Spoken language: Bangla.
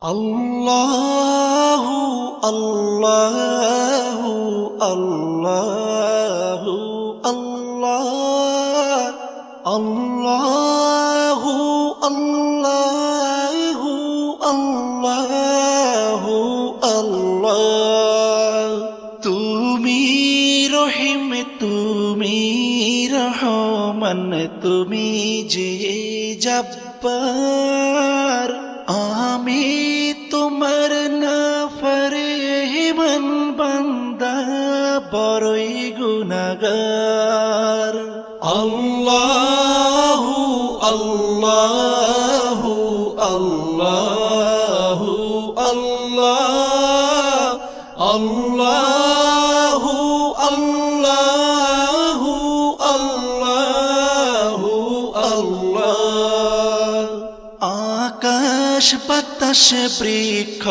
আল্লাহু আল্লাহু আল্লাহু আল্লাহ আল্লাহু আল্লাহু আল্লাহু আল্লাহ। তুমি রহিম, তুমি রহমান, তুমি যে জব্বার, আমি তোমার নাফরমান বান্দা, বড়ই গুনাহগার। আল্লাহু আল্লাহু আল্লাহু আল্লাহ আল্লাহু আল্লাহু আল্লাহু আল্লাহ। আকাশ বাতাস বৃক্ষ